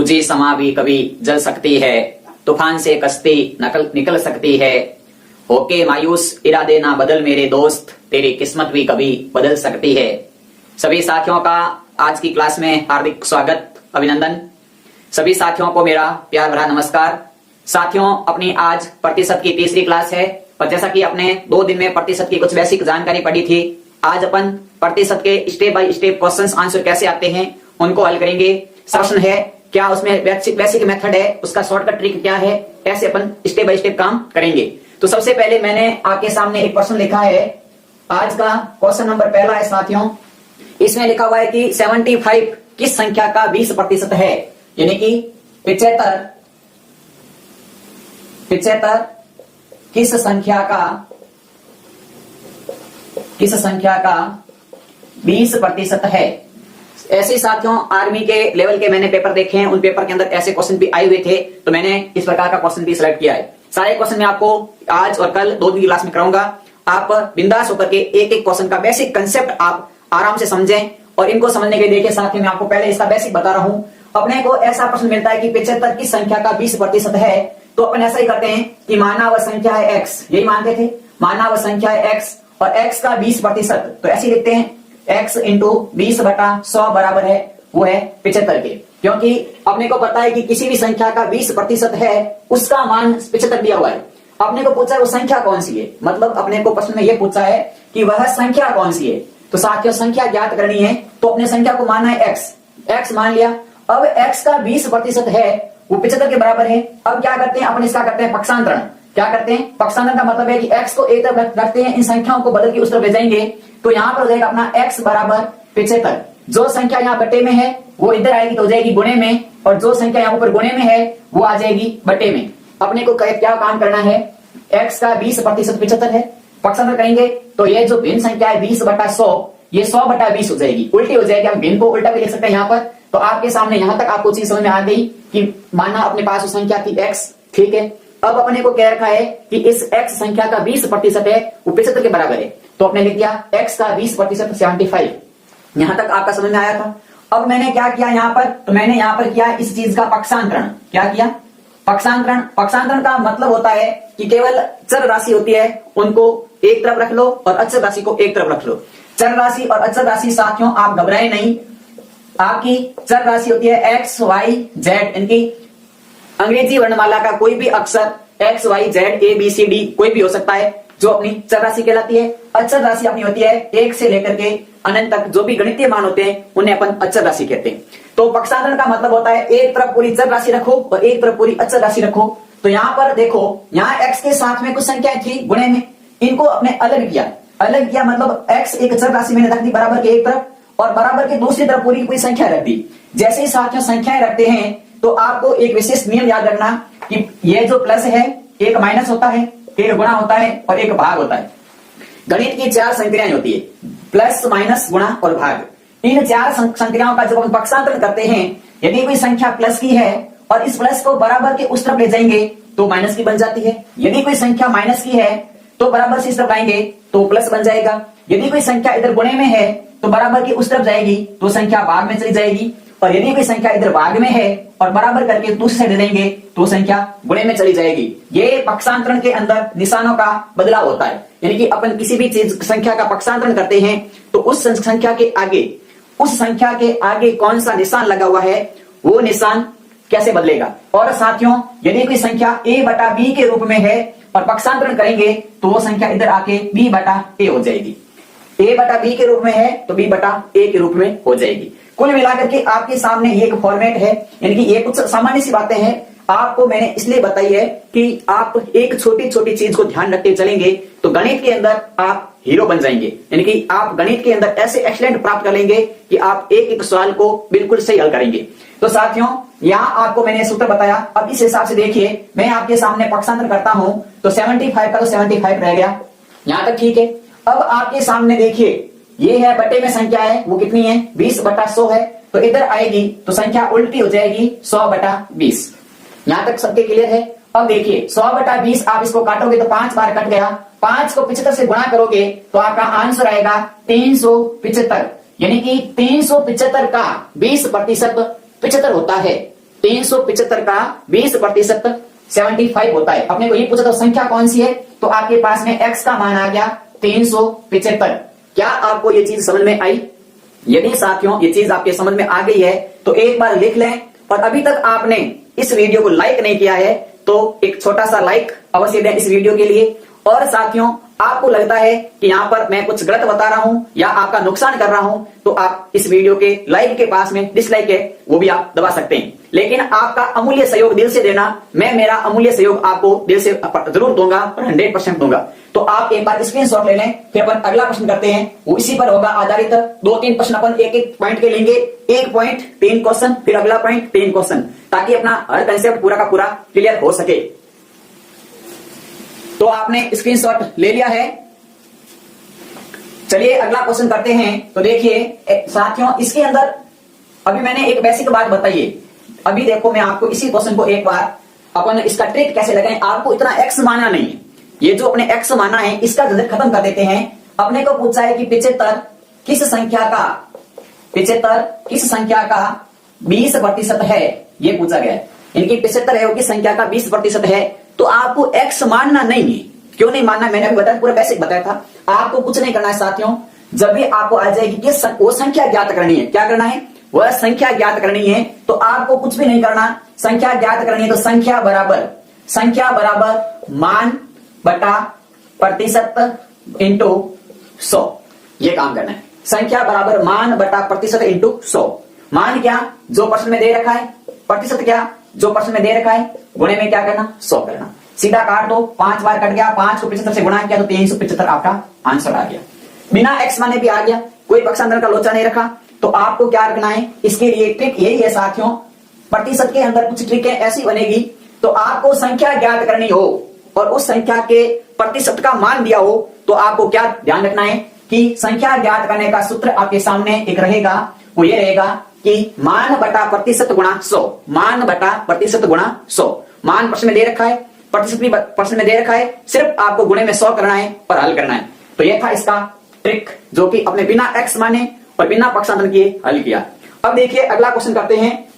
तुझी समा भी कभी जल सकती है, तूफान से कश्ती निकल सकती है। होके मायूस इरादे ना बदल मेरे दोस्त, तेरी किस्मत भी कभी बदल सकती है। सभी साथियों का आज की क्लास में हार्दिक स्वागत, अभिनंदन। सभी साथियों को मेरा प्यार भरा नमस्कार। साथियों, अपनी आज प्रतिशत की तीसरी क्लास है और जैसा कि अपने 2 दिन में प्रतिशत की कुछ बेसिक जानकारी पढ़ी थी, आज अपन प्रतिशत के step by step questions answer कैसे आते हैं उनको हल करेंगे। प्रश्न है क्या, उसमें बेसिक मेथड है, उसका शॉर्टकट ट्रिक क्या है, ऐसे अपन स्टेप बाय स्टेप काम करेंगे। तो सबसे पहले मैंने आपके सामने एक प्रश्न लिखा है। आज का क्वेश्चन नंबर पहला है साथियों, इसमें लिखा हुआ है कि 75 किस संख्या का 20% है, यानी कि 75 किस संख्या का 20% है। ऐसे साथियों, आर्मी के लेवल के मैंने पेपर देखे हैं, उन पेपर के अंदर ऐसे क्वेश्चन भी आए हुए थे, तो मैंने इस प्रकार का क्वेश्चन भी सिलेक्ट किया है। सारे क्वेश्चन मैं आपको आज और कल 2 दिन की क्लास में कराऊंगा। आप बिंदास होकर के एक एक क्वेश्चन का बेसिक कंसेप्ट आप आराम से समझें और इनको समझने के लिए देखिए साथियों, मैं आपको पहले इसका बेसिक बता रहा हूं। अपने को ऐसा प्रश्न मिलता है कि 75 की संख्या का 20% है, तो अपन ऐसा ही करते हैं कि माना वह संख्या है x, यही मानते थे, माना वह संख्या है x और x का 20%, तो ऐसे लिखते हैं x इंटू 20/100 बराबर है वो है 75 के। क्योंकि अपने को पता है कि किसी भी संख्या का 20% है, उसका मान 75 दिया हुआ है। अपने को पूछा है वो संख्या कौन सी है, मतलब अपने को प्रश्न में यह पूछा है कि वह संख्या कौन सी है। तो साथियों, संख्या ज्ञात करनी है तो अपने संख्या को मानना है x मान लिया। अब x का 20% है वो 75 के बराबर है। अब क्या करते हैं अपन, इसका करते हैं पक्षांतरण। क्या करते हैं पक्षांतरण का मतलब है कि x को एक तरफ रखते हैं, इन संख्याओं को बदल के उस तरफ ले जाएंगे, तो यहां पर हो जाएगा अपना x बराबर 75। जो संख्या यहाँ बटे में है वो इधर आएगी तो हो जाएगी गुणे में, और जो संख्या यहाँ ऊपर गुणे में है वो आ जाएगी बटे में। अपने को क्या काम करना है, x का 20% 75 है, पक्षांतर करेंगे तो ये जो भिन्न संख्या है 20/100, ये 100/20 हो जाएगी, उल्टी हो जाएगी। हम भिन्न को उल्टा भी लिख सकते हैं यहाँ पर। तो आपके सामने यहां तक आपको चीज समझ में आ गई कि माना अपने पास वो संख्या थी x, ठीक है। अब अपने को क्या रखा है कि इस x संख्या का 20% है वो 75 के बराबर है, तो अपने लिख दिया x का 20% 75। यहां तक आपका समझ में आया था। अब मैंने क्या किया यहाँ पर, तो मैंने यहाँ पर किया इस चीज का पक्षांतरण। क्या किया, पक्षांतरण का मतलब होता है कि केवल चर राशि होती है उनको एक तरफ रख लो और अचर राशि को एक तरफ रख लो। चर राशि और अचर राशि साथियों आप घबराए नहीं, आपकी चर राशि होती है x y z, इनकी अंग्रेजी वर्णमाला का कोई भी अक्षर x y z a b c d कोई भी हो सकता है, जो अपनी चर राशि कहलाती है। अचर राशि अपनी होती है 1 से लेकर के अनंत तक, जो भी गणितीय मान होते हैं उन्हें अपन अचर राशि कहते हैं। तो पक्षांतरण का मतलब होता है एक तरफ पूरी चर राशि रखो और एक तरफ पूरी अचर राशि रखो। तो यहाँ पर देखो, यहाँ x के साथ में कुछ संख्याएं थी गुणे में, इनको अपने अलग किया मतलब x एक चर राशि मैंने रख दी बराबर के एक तरफ और बराबर के दूसरी तरफ पूरी कोई संख्या रख दी। जैसे ही साथियों संख्याएं रखते हैं तो आपको एक विशेष नियम याद रखना कि ये जो प्लस है एक माइनस होता है, एक गुणा होता है और एक भाग होता है। गणित की 4 संक्रियाएं होती है, प्लस माइनस गुणा और भाग। इन 4 संक्रियाओं का जब हम पक्षांतरण करते हैं, यदि कोई संख्या प्लस की है और इस प्लस को बराबर के उस तरफ ले जाएंगे तो माइनस की बन जाती है। यदि कोई संख्या माइनस की है तो बराबर से इस तरफ आएंगे तो प्लस बन जाएगा। यदि कोई संख्या इधर गुणे में है तो बराबर की उस तरफ जाएगी तो संख्या भाग में चली जाएगी, और यदि कोई संख्या इधर भाग में है और बराबर करके दूसरी साइड देंगे तो संख्या गुणे में चली जाएगी। ये पक्षांतरण के अंदर निशानों का बदलाव होता है, यानी कि अपन किसी भी चीज संख्या का पक्षांतरण करते हैं तो उस संख्या के आगे कौन सा निशान लगा हुआ है वो निशान कैसे बदलेगा। और साथियों, यदि कोई संख्या a/b के रूप में है और पक्षांतरण करेंगे तो वो संख्या इधर आके b/a हो जाएगी। a/b के रूप में है तो b/a के रूप में हो जाएगी। कुल मिलाकर के आपके सामने ये एक फॉर्मेट है, यानी कि ये कुछ सामान्य सी बातें हैं, आपको मैंने इसलिए बताई है कि आप एक छोटी छोटी चीज को ध्यान रखते चलेंगे तो गणित के अंदर आप हीरो बन जाएंगे, यानी कि आप गणित के अंदर ऐसे एक्सीलेंट प्राप्त कर लेंगे कि आप एक एक सवाल को बिल्कुल सही हल करेंगे। तो साथियों, यहाँ आपको मैंने सूत्र बताया। अब इस हिसाब से देखिए, मैं आपके सामने पक्षांतर करता हूं तो 75 का तो 75 रह गया, यहां तक ठीक है। अब आपके सामने देखिए, ये है बटे में संख्या है, वो कितनी है 20/100 है, तो इधर आएगी तो संख्या उल्टी हो जाएगी 100/20। यहां तक सबके क्लियर है। अब देखिए 100/20 आप इसको काटोगे तो 5 बार कट गया, 5 को 75 से गुणा करोगे तो आपका आंसर आएगा 375, यानी कि 375 का 20% 75 होता है। 375 का 20% 75 होता है। अपने को ये पूछा तो संख्या कौन सी है, तो आपके पास में x का मान आ गया 375। क्या आपको ये चीज समझ में आई? यदि साथियों ये चीज आपके समझ में आ गई है तो एक बार लिख लें, और अभी तक आपने इस वीडियो को लाइक नहीं किया है तो एक छोटा सा लाइक अवश्य दें इस वीडियो के लिए। और साथियों आपको लगता है कि यहां पर मैं कुछ गलत बता रहा हूं या आपका नुकसान कर रहा हूं तो आप इस वीडियो के लाइक के पास में डिसलाइक है वो भी आप दबा सकते हैं, लेकिन आपका अमूल्य सहयोग दिल से देना, मैं मेरा अमूल्य सहयोग आपको दिल से जरूर दूंगा और 100% दूंगा। तो आप एक बार स्क्रीनशॉट ले लें, फिर अपन अगला प्रश्न करते हैं, वो इसी पर होगा आधारित। 2-3 प्रश्न अपन एक एक पॉइंट के लेंगे, 1 पॉइंट 3 क्वेश्चन, फिर अगला पॉइंट 3 क्वेश्चन, ताकि अपना हर कंसेप्ट पूरा का पूरा क्लियर हो सके। तो आपने स्क्रीनशॉट ले लिया है, चलिए अगला क्वेश्चन करते हैं। तो देखिए साथियों इसके अंदर अभी मैंने एक बेसिक बात बताई है। अभी देखो मैं आपको इसी क्वेश्चन को एक बार अपन इसका ट्रिक कैसे लगाएं। आपको इतना एक्स मानना नहीं है, ये जो अपने एक्स माना है इसका झंझट खत्म कर देते हैं। अपने को पूछा है कि 75 किस संख्या का 20% है, ये पूछा गया है। इनकी 75 है वो किस संख्या का 20% है, तो आपको एक्स मानना नहीं है। क्यों नहीं मानना, मैंने अभी बताया, पूरा बेसिक बताया था। आपको कुछ नहीं करना है साथियों, जब भी आपको आ जाएगी कि वो संख्या ज्ञात करनी है, क्या करना है, वह संख्या ज्ञात करनी है, तो आपको कुछ भी नहीं करना। संख्या ज्ञात करनी है तो संख्या बराबर मान बटा प्रतिशत इंटू 100, ये काम करना है। संख्या बराबर मान बटा प्रतिशत इंटू 100। मान क्या, जो प्रश्न में दे रखा है, प्रतिशत क्या, जो प्रश्न में दे रखा है, गुणे में क्या करना, 100 करना। सीधा काट दो, 5 बार कट गया, 5 को 75 से गुणा किया तो 375 आपका आंसर आ गया। बिना एक्स माने भी आ गया, कोई पक्षांतर का लोचा नहीं रखा। तो आपको क्या रखना है, इसके लिए ट्रिक यही है साथियों, प्रतिशत के अंदर कुछ ट्रिक ऐसी बनेगी। तो आपको संख्या ज्ञात करनी हो और उस संख्या के प्रतिशत का मान दिया हो, तो आपको क्या ध्यान रखना है कि संख्या ज्ञात करने का सूत्र आपके सामने एक रहेगा, वो ये रहेगा कि मान बटा प्रतिशत गुणा 100। मान बटा प्रतिशत गुणा 100। मान प्रश्न में दे रखा है, प्रतिशत भी प्रश्न में दे रखा है, सिर्फ आपको गुणे में 100 करना है और हल करना है। तो यह था इसका ट्रिक, जो कि अपने बिना एक्स माने और बिना पक्षांतर किए हल किया। अब देखिए अगला क्वेश्चन करते हैं,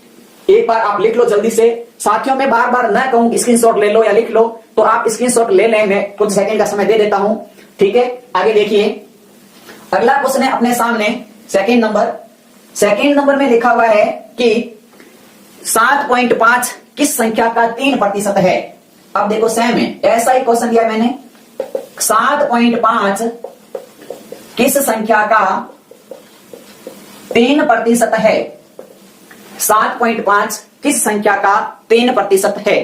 एक बार आप लिख लो जल्दी से। साथियों मैं बार बार न कहूं स्क्रीनशॉट ले लो या लिख लो, तो आप स्क्रीनशॉट ले लें, मैं कुछ सेकंड का समय दे देता हूं, ठीक है। आगे देखिए अगला क्वेश्चन है अपने सामने सेकंड नंबर में लिखा हुआ है कि 7.5 किस संख्या का 3% है। अब देखो सेम है, ऐसा ही क्वेश्चन दिया मैंने, 7.5 किस संख्या का 3% है। 7.5 किस संख्या का 3% है।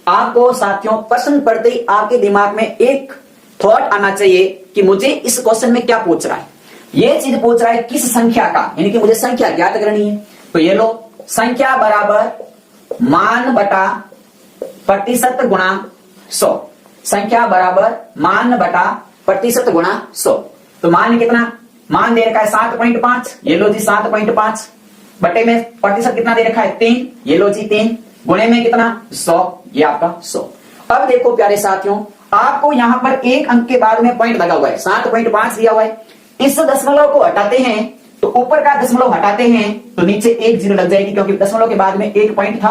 आपको साथियों प्रश्न पढ़ते ही आपके दिमाग में एक थॉट आना चाहिए कि मुझे इस क्वेश्चन में क्या पूछ रहा है। ये चीज पूछ रहा है किस संख्या का, यानी कि मुझे संख्या ज्ञात करनी है। तो ये लो, संख्या बराबर मान बटा प्रतिशत गुणा 100। संख्या बराबर मान बटा प्रतिशत गुणा 100। तो मान कितना, मान दे रखा है 7.5, ये लो जी 7.5, बटे में प्रतिशत कितना दे रखा है 3, ये लो जी 3, गुणे में कितना 100, ये आपका 100। अब देखो प्यारे साथियों, आपको यहां पर एक अंक के बाद में पॉइंट लगा हुआ है, 7.5 दिया हुआ है। इस दशमलव को हटाते हैं तो ऊपर का दशमलव हटाते हैं तो नीचे एक जीरो लग जाएगी, क्योंकि दशमलव के बाद में एक पॉइंट था।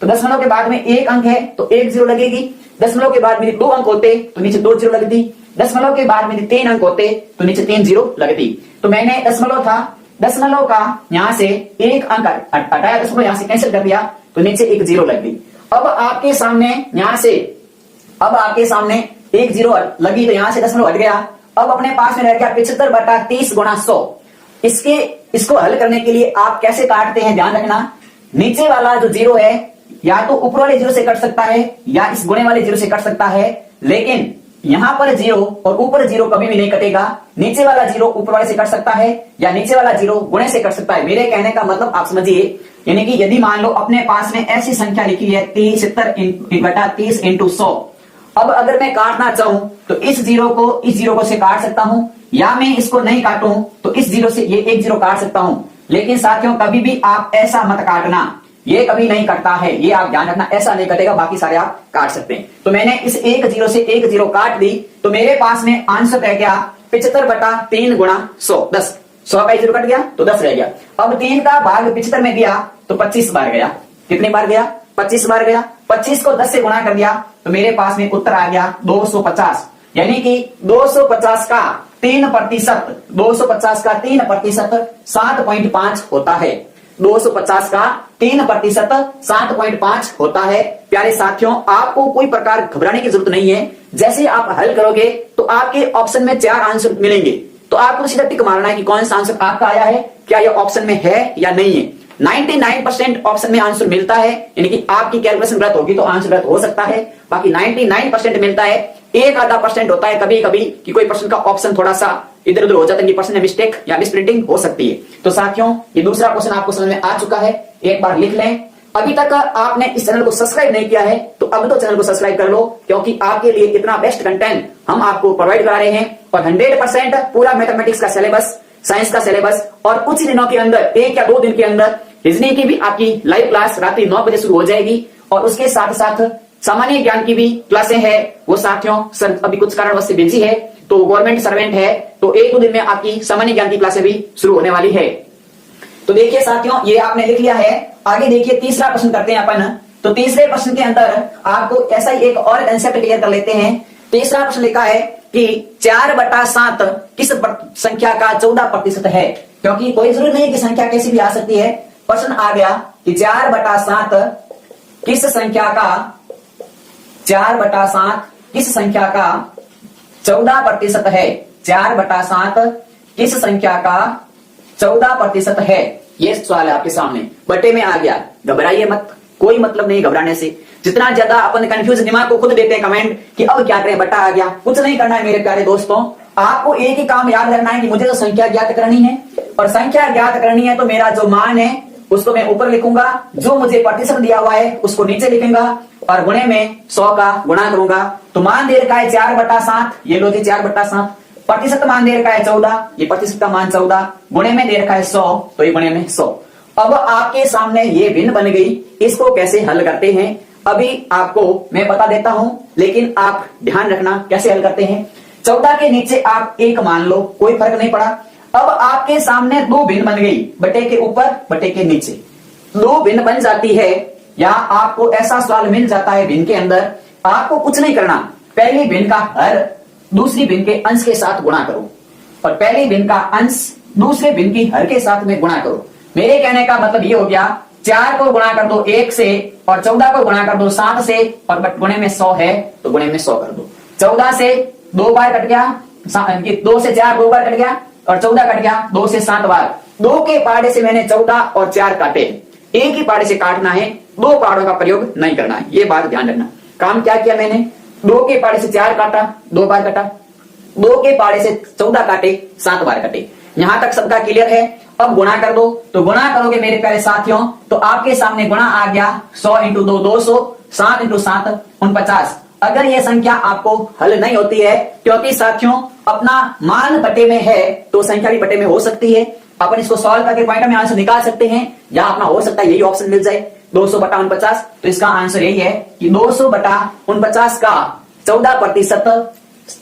तो दशमलव के बाद में एक अंक है तो एक जीरो लगेगी। दशमलव के बाद में 2 अंक होते तो नीचे 2 जीरो लगती। दशमलव के बाद में 3 अंक होते तो नीचे 3 जीरो लगती। तो मैंने दशमलव था, दशमलव का यहां से एक अंक हटाया, दशमलव यहां से कैंसिल कर दिया तो नीचे एक जीरो लग गई। अब आपके सामने यहां से, अब आपके सामने एक जीरो लगी तो यहां से दशमलव हट गया। अब अपने पास में रह गया 75 बटा 30 गुणा 100। इसको हल करने के लिए आप कैसे काटते हैं ध्यान रखना, नीचे वाला जो जीरो है या तो ऊपर वाले जीरो से कट सकता है या इस गुणे वाले जीरो से कट सकता है, लेकिन यहां पर जीरो और ऊपर जीरो कभी भी नहीं कटेगा। नीचे वाला जीरो ऊपर वाले से कट सकता है या नीचे वाला जीरो गुणे से कट सकता है। मेरे कहने का मतलब आप समझिए, यानी कि यदि मान लो अपने पास में ऐसी संख्या लिखी है 73 बटा 30 इंटू 100। अब अगर मैं काटना चाहूं तो इस जीरो को से काट सकता हूं, या मैं इसको नहीं काटूं तो इस जीरो से ये एक जीरो काट सकता हूं। लेकिन साथियों कभी भी आप ऐसा मत काटना, ये कभी नहीं कटता है, ये आप ध्यान रखना, ऐसा नहीं कटेगा, बाकी सारे आप काट सकते हैं। तो मैंने इस एक जीरो से एक जीरो काट दी तो मेरे पास में आंसर रह गया 75 बटा 3 गुणा 100, 10। 100 का जीरो कट गया तो 10 रह गया। अब 3 का भाग 75 में दिया तो 25 बार गया, कितनी बार गया? 25 बार गया। 25 को 10 से गुणा कर दिया तो मेरे पास में उत्तर आ गया 250। यानी कि 250 का 3%, 250 का 3% 7.5 होता है। 250 का 3% 7.5 होता है। प्यारे साथियों, आपको कोई प्रकार घबराने की जरूरत नहीं है। जैसे आप हल करोगे तो आपके ऑप्शन में 4 आंसर मिलेंगे, तो आपको सीधा टिक मारना है कि कौन सा आंसर आपका आया है, क्या यह ऑप्शन में है या नहीं है। 99% ऑप्शन में आंसर मिलता है, यानी कि आपकी कैलकुलेशन गलत होगी तो आंसर गलत हो सकता है, बाकी 99% मिलता है। 1-आधा% होता है कभी कभी कि कोई प्रश्न का ऑप्शन थोड़ा सा इधर उधर हो जाता है, प्रश्न में मिस्टेक या मिसप्रिंटिंग हो सकती है। तो साथियों, ये दूसरा क्वेश्चन आपको समझ में आ चुका है, एक बार लिख लें। अभी तक आपने इस चैनल को सब्सक्राइब नहीं किया है तो अब तो चैनल को सब्सक्राइब कर लो, क्योंकि आपके लिए इतना बेस्ट कंटेंट हम आपको प्रोवाइड करा रहे हैं। और 100% पूरा मैथमेटिक्स का सिलेबस, साइंस का सिलेबस, और कुछ दिनों के अंदर 1 या 2 दिन के अंदर रीजनिंग की भी आपकी लाइव क्लास रात्रि 9 बजे शुरू हो जाएगी। और उसके साथ साथ सामान्य ज्ञान की भी क्लासें हैं। वो साथियों सर अभी कुछ कारणवश से बिजी है, तो गवर्नमेंट सर्वेंट है, तो 1-2 दिन में आपकी सामान्य ज्ञान की क्लासें भी शुरू होने वाली है। तो देखिए साथियों, ये आपने लिख लिया है। आगे देखिए तीसरा प्रश्न करते हैं अपन। तो तीसरे प्रश्न के अंदर आपको ऐसा ही एक और कंसेप्ट क्लियर कर लेते हैं। तीसरा प्रश्न लिखा है कि 4/7 किस संख्या का 14% है। क्योंकि कोई जरूरी नहीं है कि संख्या कैसी भी आ सकती है। प्रश्न आ गया कि 4/7 किस संख्या का 4/7 किस संख्या का 14% है। 4/7 किस संख्या का 14% है। ये सवाल है आपके सामने, बटे में आ गया। घबराइए मत, कोई मतलब नहीं घबराने से। जितना ज्यादा अपन कंफ्यूज दिमाग को खुद देते हैं कमेंट कि अब क्या करें, बटा आ गया। कुछ नहीं करना है मेरे प्यारे दोस्तों, आपको एक ही काम याद रखना है कि मुझे तो संख्या ज्ञात करनी है, और संख्या ज्ञात करनी है तो मेरा जो मान है उसको मैं ऊपर लिखूंगा, जो मुझे प्रतिशत दिया हुआ है उसको नीचे लिखूंगा, और गुणे में 100 का गुणा करूंगा। तो मान दे रखा है 4/7, ये लो जी 4/7। प्रतिशत मान दे रखा है 14, ये प्रतिशत का मान 14, गुणे में दे रखा है 100, तो ये गुणे में 100। अब आपके सामने ये भिन्न बन गई, इसको कैसे हल करते हैं अभी आपको मैं बता देता हूं, लेकिन आप ध्यान रखना कैसे हल करते हैं। 14 के नीचे आप 1 मान लो, कोई फर्क नहीं पड़ा। अब आपके सामने 2 भिन्न बन गई, बटे के ऊपर बटे के नीचे 2 भिन्न बन जाती है, या आपको ऐसा सवाल मिल जाता है भिन्न के अंदर। आपको कुछ नहीं करना, पहली भिन्न का हर दूसरी भिन्न के अंश के साथ गुणा करो, और पहली भिन्न का अंश दूसरे भिन्न की हर के साथ में गुणा करो। मेरे कहने का मतलब ये हो गया, 4 को गुणा कर दो 1 से, और 14 को गुणा कर दो 7 से, और गुणे में 100 है तो गुणे में 100 कर दो। 14 से 2 बार कट गया, 2 से 4 2 बार कट गया, और 14 कट गया 2 से 7 बार। 2 के पाड़े से मैंने 14 और 4 काटे, एक ही पाड़े से काटना है, 2 पाड़ों का प्रयोग नहीं करना है, ये बात ध्यान रखना। काम क्या किया मैंने, 2 के पाड़े से 4 काटा, 2 बार कटा, 2 के पाड़े से 14 काटे, 7 बार कटे। यहां तक सबका क्लियर है। अब गुणा कर दो, तो गुणा करोगे मेरे प्यारे साथियों तो आपके सामने गुणा आ गया 100 × 2 200, 7 × 7 49। अगर यह संख्या आपको हल नहीं होती है, क्योंकि साथियों अपना मान बटे में है तो संख्या भी बटे में हो सकती है। अपन इसको सॉल्व करके पॉइंट में आंसर निकाल सकते हैं, या अपना हो सकता है यही ऑप्शन मिल जाए 200/49। तो इसका आंसर यही है कि 200/49 का 14%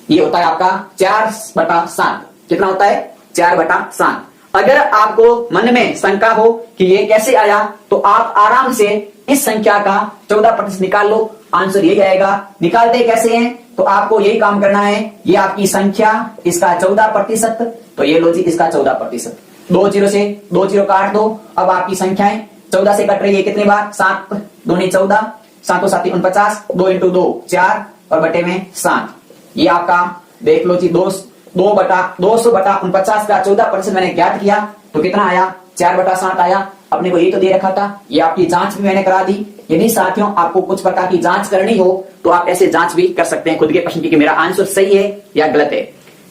ये होता है आपका 4/7। कितना होता है? 4/7। अगर आपको मन में शंका हो कि ये कैसे आया, तो आप आराम से इस संख्या का 14% निकाल लो, आंसर यही आएगा। निकालते कैसे हैं, तो आपको यही काम करना है। ये आपकी संख्या, इसका 14%, तो ये लो जी इसका 14%। 2 0 से 2 0 काट दो। अब आपकी संख्याएं 14 से कट रही है कितनी बार, 7 दूनी 14, 7 7 49, 2 × 2 4, और बटे में 7। ये आपका देख लो जी 200/49 का 14% मैंने ज्ञात किया, तो कितना आया? 4/7 आया। अपने को ये तो दे रखा था, ये आपकी जांच भी मैंने करा दी। यदि साथियों आपको कुछ प्रकार की जांच करनी हो तो आप ऐसे जांच भी कर सकते हैं खुद के प्रश्न की कि मेरा आंसर सही है या गलत है।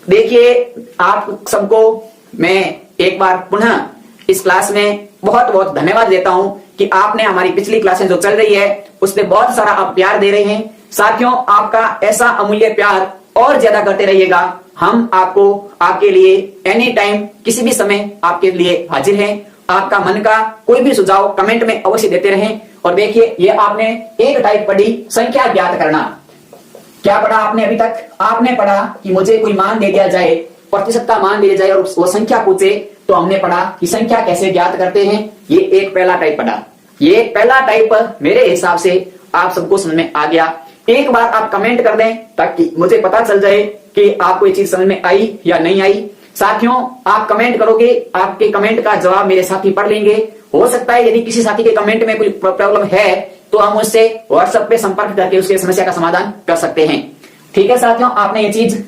देखिए आप सबको मैं एक बार पुनः इस क्लास में बहुत बहुत धन्यवाद देता हूं कि आपने हमारी पिछली क्लासें जो चल रही है उसमें बहुत सारा आप प्यार दे रहे हैं। साथियों आपका ऐसा अमूल्य प्यार और ज्यादा करते रहिएगा। हम आपको आपके लिए एनी टाइम किसी भी समय आपके लिए हाजिर हैं। आपका मन का कोई भी सुझाव कमेंट में अवश्य देते रहें। और देखिए ये आपने एक टाइप पढ़ी संख्या ज्ञात करना। क्या पढ़ा आपने अभी तक? आपने पढ़ा कि मुझे कोई मान दे दिया जाए, प्रतिशत का मान दिया जाए और वो संख्या पूछे, तो हमने पढ़ा कि संख्या कैसे ज्ञात करते हैं। ये एक पहला टाइप पढ़ा। ये पहला टाइप मेरे हिसाब से आप सबको समझ में आ गया। एक बार आप कमेंट कर दें ताकि मुझे पता चल जाए कि आपको ये चीज समझ में आई या नहीं आई। साथियों, आप कमेंट करोगे, आपके कमेंट का जवाब मेरे साथी पढ़ लेंगे। हो सकता है यदि किसी साथी के कमेंट में कोई प्रॉब्लम है तो हम उससे व्हाट्सएप पे संपर्क करके उसकी समस्या का समाधान कर सकते हैं। ठीक है साथियों, आपने ये चीज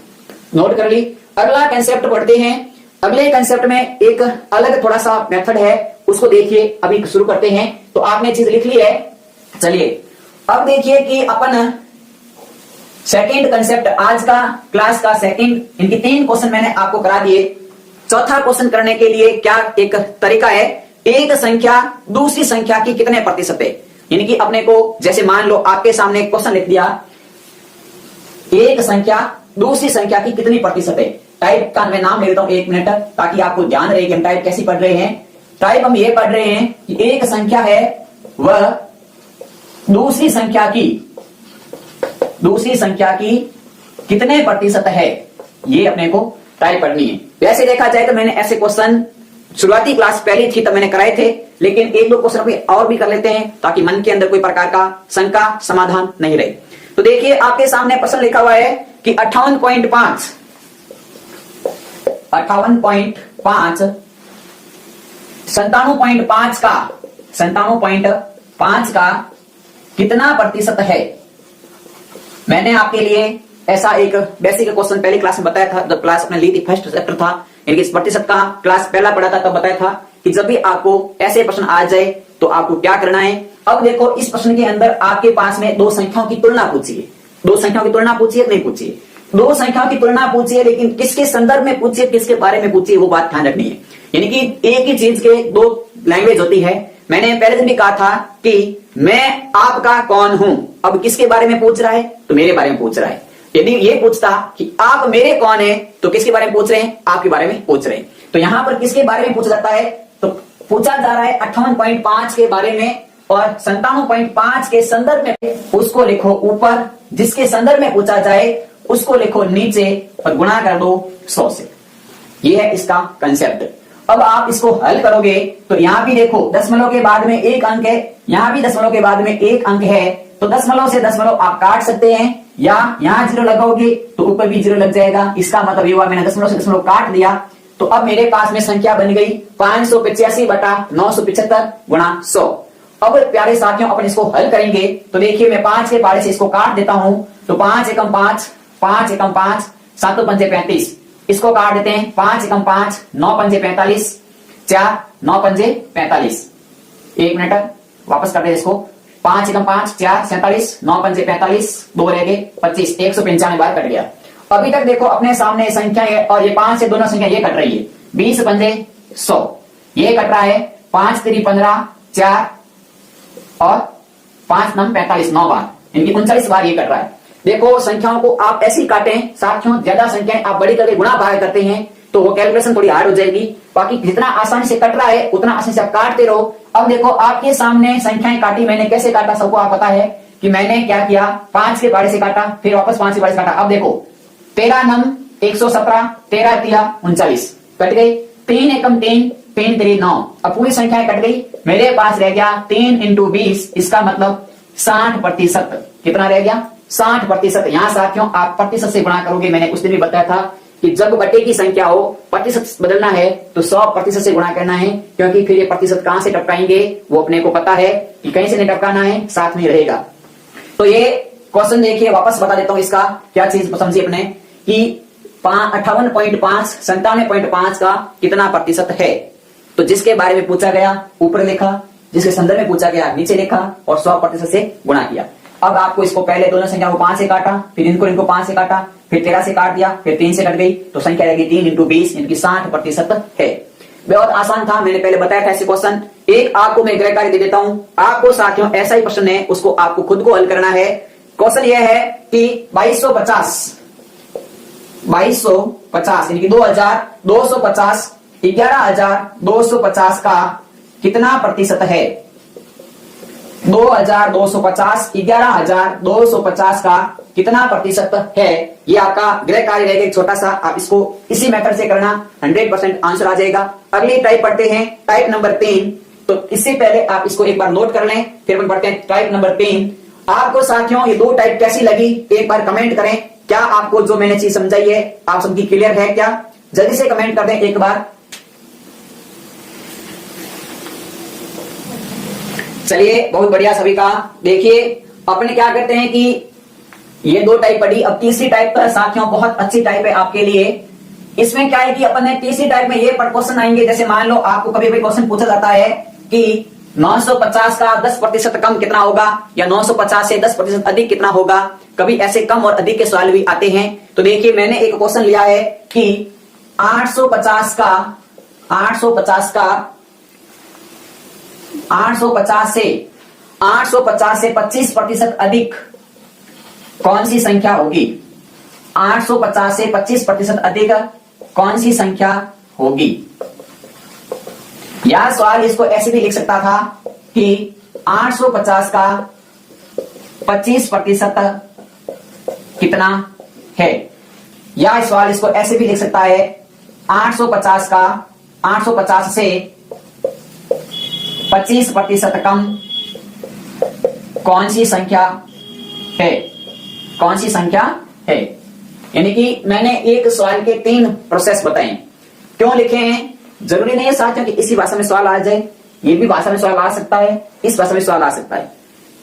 नोट कर ली। अगला कंसेप्ट पढ़ते हैं। अगले कंसेप्ट में एक अलग थोड़ा सा मेथड है, उसको देखिए। अभी शुरू करते हैं। तो आपने चीज लिख ली है। चलिए अब देखिए कि अपन सेकंड कंसेप्ट, आज का क्लास का सेकंड, इनकी 3 क्वेश्चन मैंने आपको करा दिए। चौथा क्वेश्चन करने के लिए क्या एक तरीका है, एक संख्या दूसरी संख्या की कितने प्रतिशत है। यानी कि अपने को जैसे मान लो आपके सामने एक क्वेश्चन लिख दिया, एक संख्या दूसरी संख्या की कितनी प्रतिशत है। टाइप का मैं नाम ले लेता हूं 1 मिनट, ताकि आपको ध्यान रहे कि हम टाइप कैसी पढ़ रहे हैं। टाइप हम ये पढ़ रहे हैं कि एक संख्या है वह दूसरी संख्या की कितने प्रतिशत है, ये अपने को टाइप पढ़नी है। वैसे देखा जाए तो मैंने ऐसे क्वेश्चन शुरुआती क्लास पहली थी तब मैंने कराए थे, लेकिन 1-2 क्वेश्चन और भी कर लेते हैं ताकि मन के अंदर कोई प्रकार का शंका समाधान नहीं रहे। तो देखिए आपके सामने प्रश्न लिखा हुआ है कि 58.5 97.5 का कितना प्रतिशत है। मैंने आपके लिए ऐसा एक बेसिक क्वेश्चन पहली क्लास में बताया था, जब क्लास अपने ली थी, फर्स्ट चैप्टर था, यानी कि प्रतिशत का क्लास पहला पढ़ा था, तब बताया था कि जब भी आपको ऐसे प्रश्न आ जाए तो आपको क्या करना है। अब देखो इस प्रश्न के अंदर आपके पास में 2 संख्याओं की तुलना पूछिए। 2 संख्याओं की तुलना पूछिए, नहीं पूछिए, 2 संख्याओं की तुलना पूछिए, लेकिन किसके संदर्भ में पूछिए, किसके बारे में पूछिए, वो बात ध्यान रखनी है। यानी कि एक ही चीज के 2 लैंग्वेज होती है। मैंने पहले दिन भी कहा था कि मैं आपका कौन हूं। अब किसके बारे में पूछ रहा है, तो मेरे बारे में पूछ रहा है। यदि ये पूछता कि आप मेरे कौन है, तो किसके बारे में पूछ रहे हैं, आपके बारे में पूछ रहे हैं। तो यहां पर किसके बारे में पूछा जाता है, तो पूछा जा रहा है 58.5 के बारे में, और 97.5 के संदर्भ में उसको लिखो ऊपर, जिसके संदर्भ में पूछा जाए उसको लिखो नीचे और गुणा कर दो 100 से। यह है इसका कंसेप्ट। अब आप इसको हल करोगे तो यहां भी देखो दशमलव के बाद में 1 अंक है, यहां भी दशमलव के बाद में 1 अंक है, तो दशमलव से दशमलव आप काट सकते हैं, या यहां 0 लगाओगे तो ऊपर भी 0 लग जाएगा। इसका मतलब ये हुआ मैंने दशमलव से दशमलव काट दिया, तो अब मेरे पास में संख्या बन गई 585/975 गुणा 100। अब प्यारे साथियों अपन इसको हल करेंगे। तो देखिए मैं 5 के पारे से इसको काट देता हूं, तो 5 एकम 5, 5 एकम 5, 7 पंजे 35, इसको काट देते हैं। 5 एकम 5, 9 पंजे 45, 4 9 पंजे 45। 1 मिनट वापस करते हैं इसको। 5 एकम 5, 4 47, 9 पंजे 45, 2 रह गए 25, 195 बार कट गया। अभी तक देखो अपने सामने संख्या है, और ये 5 से दोनों संख्या ये कट रही है। 20 पंजे 100 ये कट रहा है। 5 3 15, 4 और 5 9 45, 9 बार, इनकी 39 बार ये कट रहा है। देखो संख्याओं को आप ऐसी काटें साथियों, ज्यादा संख्याएं आप बड़ी करके गुणा भाग करते हैं तो वो कैलकुलेशन थोड़ी हार्ड हो जाएगी। बाकी जितना आसानी से कट रहा है उतना आसानी से आप काटते रहो। अब देखो आपके सामने संख्याएं काटी, मैंने कैसे काटा सबको आप पता है कि मैंने क्या किया, 5 के बारे से काटा, फिर वापस 5 के बारे से काटा। अब देखो 13 नम 117, 13 तिया 39 कट गई। 3 एकम 3, 3 3 9, अब पूरी संख्याएं कट गई। मेरे पास रह गया 3 × 20, इसका मतलब 60%। कितना रह गया, 60%। यहां साथियों आप प्रतिशत से गुणा करोगे। मैंने उस दिन भी बताया था कि जब बटे की संख्या हो, प्रतिशत बदलना है तो 100% से गुणा करना है, क्योंकि फिर ये प्रतिशत कहां से टपकाएंगे वो अपने को पता है कि कहीं से नहीं टपकाना है, साथ में रहेगा। तो ये क्वेश्चन देखिए, वापस बता देता हूं इसका क्या चीज समझिए अपने कि 58.5 97.5 का कितना प्रतिशत है। तो जिसके बारे में पूछा गया ऊपर लिखा, जिसके संदर्भ में पूछा गया नीचे लिखा, और 100% से गुणा किया। अब आपको इसको पहले दोनों संख्या को 5 से काटा, फिर इनको 5 से काटा, फिर 13 से काट दिया, फिर 3 से कट गई, तो संख्या रहेगी 3 × 20, इनकी 60% है। बहुत आसान था, मैंने पहले बताया था ऐसे क्वेश्चन। एक आपको मैं गृह कार्य दे देता हूं, आपको साथियों ऐसा ही प्रश्न है, उसको आपको खुद को हल करना है। क्वेश्चन यह है कि 2250 यानी कि 2250 11,250 का कितना प्रतिशत है। 2250 11,250 का कितना प्रतिशत है, ये आपका गृह कार्य रहेगा एक छोटा सा। आप इसको इसी मेथड से करना, 100% आंसर आ जाएगा। अगली टाइप पढ़ते हैं, टाइप नंबर 3। तो इससे पहले आप इसको एक बार नोट कर लें, फिर अपन पढ़ते हैं टाइप नंबर 3। आपको साथियों ये दो टाइप कैसी लगी एक बार कमेंट करें। क्या आपको जो मैंने चीज समझाई है आप सबकी क्लियर है क्या? जल्दी से कमेंट कर दें एक बार। चलिए बहुत बढ़िया सभी का। देखिए अपने क्या करते हैं कि ये दो टाइप पढ़ी, अब तीसरी टाइप तो साथियों बहुत अच्छी टाइप है आपके लिए। इसमें क्या है कि अपन ने तीसरी टाइप में ये क्वेश्चन आएंगे, जैसे मान लो आपको कभी भी क्वेश्चन पूछा जाता है कि 950 का 10% कम कितना होगा, या 950 से 10% अधिक कितना होगा। कभी ऐसे कम और अधिक के सवाल भी आते हैं। तो देखिए मैंने एक क्वेश्चन लिया है कि 850 से 25% अधिक कौन सी संख्या होगी? 850 से 25% अधिक कौन सी संख्या होगी? यह सवाल इसको ऐसे भी लिख सकता था कि 850 का 25% कितना है, या सवाल इसको ऐसे भी लिख सकता है 850 से 25% कम कौन सी संख्या है? कौन सी संख्या है? यानी कि मैंने एक सवाल के 3 प्रोसेस बताए। क्यों लिखे हैं? जरूरी नहीं है साथियों कि इसी भाषा में सवाल आ जाए, ये भी भाषा में सवाल आ सकता है, इस भाषा में सवाल आ सकता है।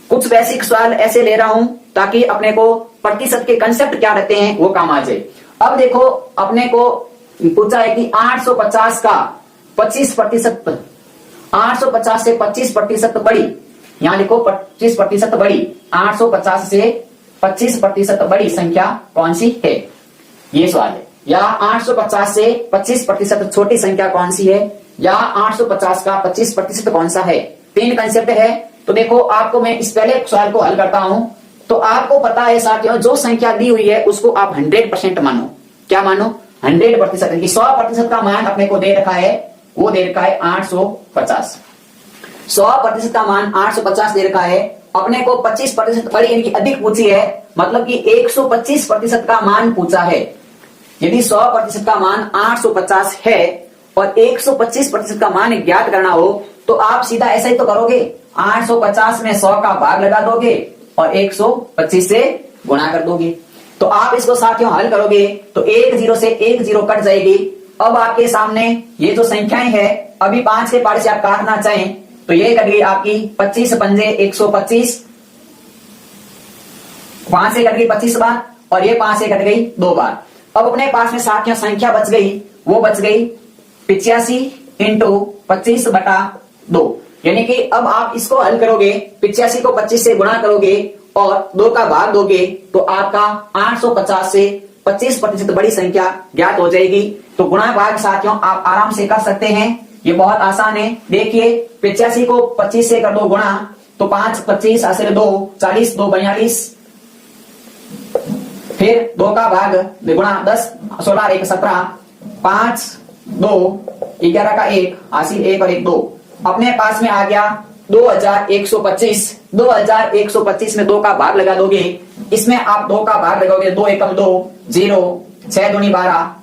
कुछ बेसिक सवाल ऐसे ले रहा हूं ताकि अपने को प्रतिशत के कंसेप्ट क्या रहते हैं वो काम आ जाए। अब देखो अपने को पूछा है कि 850 का 25%, 850 से 25% बड़ी, यहां लिखो 25% बड़ी, 850 से 25% बड़ी संख्या कौन सी है, ये सवाल है। या 850 से 25% छोटी संख्या कौन सी है, या 850 का 25% कौन सा है। 3 कंसेप्ट है। तो देखो आपको मैं इस पहले सवाल को हल करता हूं। तो आपको पता है साथियों जो संख्या दी हुई है उसको आप 100% मानो। क्या मानो? 100%। 100% का मान अपने को दे रखा है, वो दे रखा है 850। 100% का मान 850 दे रखा है। अपने को 25% बड़ी यानी कि अधिक पूछी है, मतलब कि 125% का मान पूछा है। यदि 100% का मान 850 है और 125% का मान ज्ञात करना हो तो आप सीधा ऐसा ही तो करोगे, 850 में 100 का भाग लगा दोगे और 125 से गुणा कर दोगे। तो आप इसको साथियों हल करोगे तो 1 0 से 1 0 कट जाएगी। अब आपके सामने ये जो संख्याएं हैं, अभी 5 के पार से आप काटना चाहें तो ये कट गई आपकी 25 पंजे 125, 5 से कट गई 25 बार और ये 5 से कट गई 2 बार। अब अपने पास में साथियों संख्या बच गई, वो बच गई 85 इंटू 25/2। यानी कि अब आप इसको हल करोगे, 85 को 25 से गुणा करोगे और 2 का भाग दोगे तो आपका 850 से 25% बड़ी संख्या ज्ञात हो जाएगी। तो गुणा भाग साथियों आप आराम से कर सकते हैं, ये बहुत आसान है। देखिए 85 को 25 से कर दो गुणा तो 5 25 आशरे 2 40, 2 42, फिर 2 का भाग गुणा 10 16 1 17, 5 2 11 का 1 80 1 और 1 2। अपने पास में आ गया 2125। 2125 में 2 का भाग लगा दोगे, इसमें आप 2 का भाग लगाओगे, 2 एकम 2 0, 6 दूनी 12,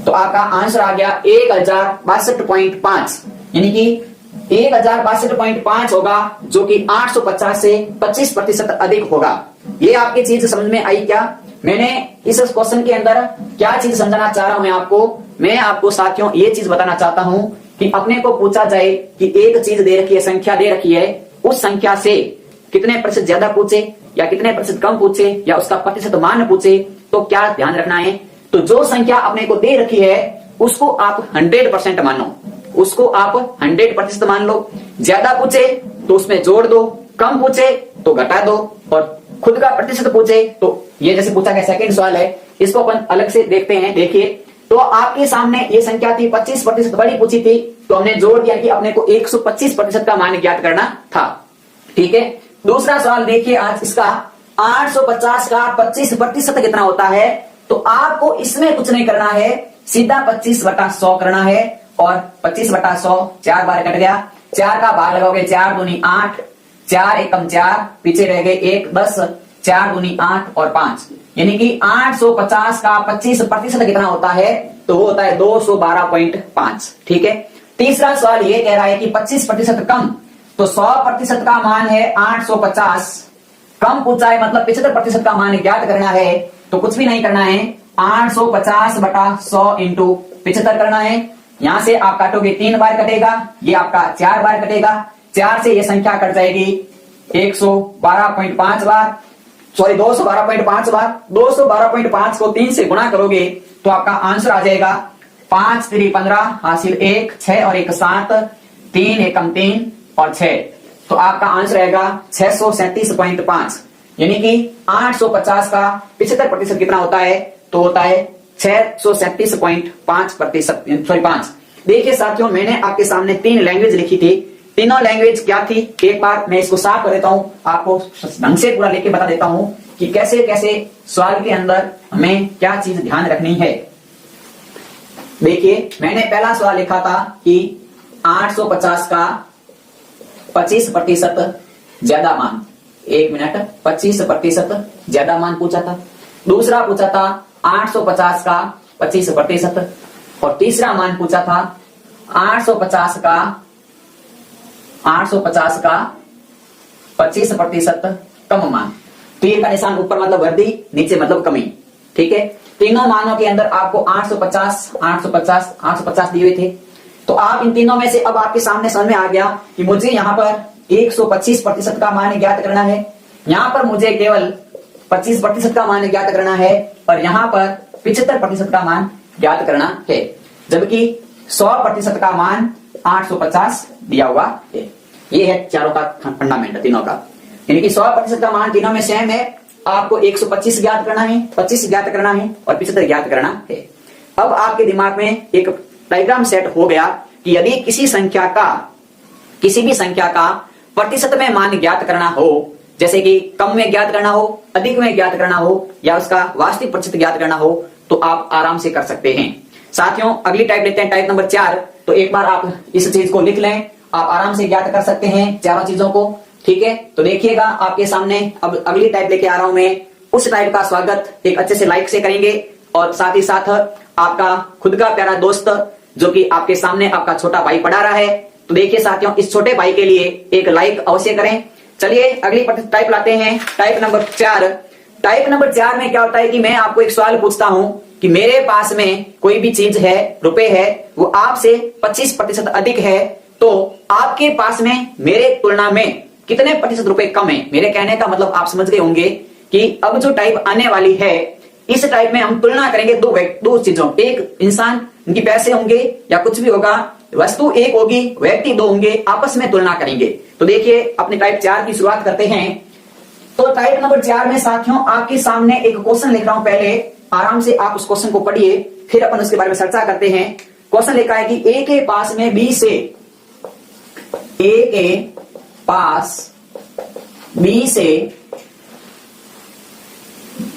तो आपका आंसर आ गया 1062.5। यानी कि 1062.5 होगा, जो कि 850 से 25% अधिक होगा। ये आपकी चीज समझ में आई क्या? मैंने इस क्वेश्चन के अंदर क्या चीज समझाना चाह रहा हूं मैं आपको साथियों ये चीज बताना चाहता हूं कि अपने को पूछा जाए कि एक चीज दे रखी है, संख्या दे रखी है, उस संख्या से कितने प्रतिशत ज्यादा पूछे या कितने प्रतिशत कम पूछे या उसका प्रतिशत मान पूछे, तो क्या ध्यान रखना है। तो जो संख्या अपने को दे रखी है उसको आप 100% मानो, उसको आप 100% मान लो। ज्यादा पूछे तो उसमें जोड़ दो, कम पूछे तो घटा दो, और खुद का प्रतिशत पूछे तो ये जैसे पूछा गया सेकंड सवाल है, इसको अपन अलग से देखते हैं। देखिए तो आपके सामने ये संख्या थी 25% बड़ी पूछी थी, तो हमने जोड़ दिया कि अपने को 125% का मान ज्ञात करना था। ठीक है, दूसरा सवाल देखिए आज इसका, 850 का 25% कितना होता है। तो आपको इसमें कुछ नहीं करना है, सीधा 25/100 करना है, और 25/100 4 बार कट गया, 4 का भाग लगाओगे 4 दूनी 8, 4 एकम 4, पीछे रह गए 1 10, 4 दूनी 8 और 5, यानी कि 850 का 25% कितना होता है, तो वो होता है 212.5। ठीक है, तीसरा सवाल ये कह रहा है कि 25% कम, तो 100% का मान है 850, कम पूछा है मतलब 75% का मान ज्ञात करना है। तो कुछ भी नहीं करना है, 850 बटा 100 इंटू 75 करना है। यहां से आप काटोगे 3 बार कटेगा, ये आपका 4 बार कटेगा, 4 से ये संख्या कट जाएगी 112.5 बार, सॉरी 212.5 बार। 212.5 को 3 से गुणा करोगे तो आपका आंसर आ जाएगा 5 3 15 हासिल 1, 6 और 1 7, 3 एकम 3 और 6। तो आपका आंसर रहेगा 637.5। यानी कि 850 का 75% कितना होता है, तो होता है 637.5%, सॉरी 5। देखिए साथियों, मैंने आपके सामने 3 लैंग्वेज लिखी थी। तीनों लैंग्वेज क्या थी, एक बार मैं इसको साफ कर देता हूं, आपको ढंग से पूरा लेके बता देता हूं कि कैसे कैसे सवाल के अंदर हमें क्या चीज ध्यान रखनी है। देखिए, मैंने पहला सवाल लिखा था कि 850 का 25% ज्यादा मान, 1 मिनट, 25% ज्यादा मान पूछा था। दूसरा पूछा था 850 का 25% और तीसरा मान पूछा था 850 का 25% कम मान। तीर का निशान ऊपर मतलब वृद्धि, नीचे मतलब कमी। ठीक है, तीनों मानों के अंदर आपको 850, 850, 850 दिए हुए थे। तो आप इन तीनों में से अब आपके सामने समझ में आ गया कि मुझे यहाँ पर 125% का मान ज्ञात करना है, यहाँ पर मुझे केवल 25% का मान ज्ञात करना है और यहाँ पर 75% का मान ज्ञात करना है, जबकि 100% का मान 850 दिया हुआ है। ये है चारों का फंडामेंट तीनों का, यानी कि 100% का मान तीनों में सेम है। आपको 125 ज्ञात करना है, 25 ज्ञात करना है और 75 ज्ञात करना है। अब आपके दिमाग में एक डायग्राम सेट हो गया कि यदि किसी भी संख्या का प्रतिशत में मान ज्ञात करना हो, जैसे कि कम में ज्ञात करना हो, अधिक में ज्ञात करना हो या उसका वास्तविक प्रतिशत ज्ञात करना हो, तो आप आराम से कर सकते हैं। साथियों, अगली टाइप लेते हैं, टाइप नंबर 4। तो एक बार आप इस चीज को लिख लें, आप आराम से ज्ञात कर सकते हैं चारों चीजों को। ठीक है, तो देखिएगा आपके सामने अब अगली टाइप लेके आ रहा हूं मैं। उस टाइप का स्वागत एक अच्छे से लाइक से करेंगे और साथ ही साथ आपका खुद का प्यारा दोस्त जो कि आपके सामने आपका छोटा भाई पढ़ा रहा है। तो देखिए साथियों, इस छोटे भाई के लिए एक लाइक अवश्य करें। चलिए अगली टाइप लाते हैं, टाइप नंबर 4। टाइप नंबर 4 में क्या होता है कि मैं आपको एक सवाल पूछता हूं कि मेरे पास में कोई भी चीज है, रुपए है, वो आपसे 25% अधिक है, तो आपके पास में मेरे तुलना में कितने प्रतिशत रुपए कम है। मेरे कहने का मतलब आप समझ गए होंगे कि अब जो टाइप आने वाली है, इस टाइप में हम तुलना करेंगे दो चीजों, एक इंसान, उनके पैसे होंगे या कुछ भी होगा, वस्तु एक होगी, व्यक्ति 2 होंगे, आपस में तुलना करेंगे। तो देखिए अपने टाइप 4 की शुरुआत करते हैं। तो टाइप नंबर 4 में साथियों आपके सामने एक क्वेश्चन लिख रहा हूं, पहले आराम से आप उस क्वेश्चन को पढ़िए, फिर अपन उसके बारे में चर्चा करते हैं। क्वेश्चन लिखा है कि ए के पास में बी से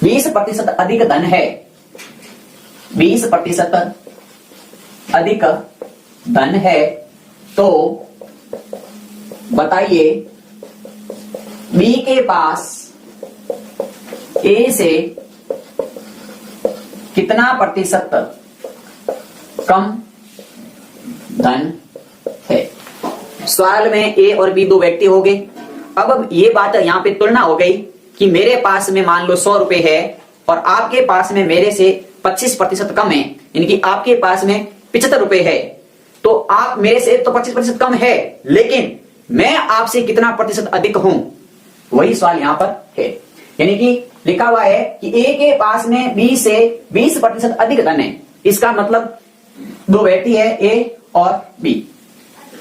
20% अधिक धन है, 20% अधिक धन है, तो बताइए बी के पास ए से कितना प्रतिशत कम धन है। सवाल में ए और बी 2 व्यक्ति हो गए। अब ये बात यहां पे तुलना हो गई कि मेरे पास में मान लो 100 रुपए है और आपके पास में मेरे से 25% कम है, यानी कि आपके पास में 75 रुपए है। तो आप मेरे से तो 25% कम है, लेकिन मैं आपसे कितना प्रतिशत अधिक हूं, वही सवाल यहां पर है। यानी कि लिखा हुआ है कि ए के पास में बी से 20% अधिक धन है। इसका मतलब 2 व्यक्ति है, ए और बी।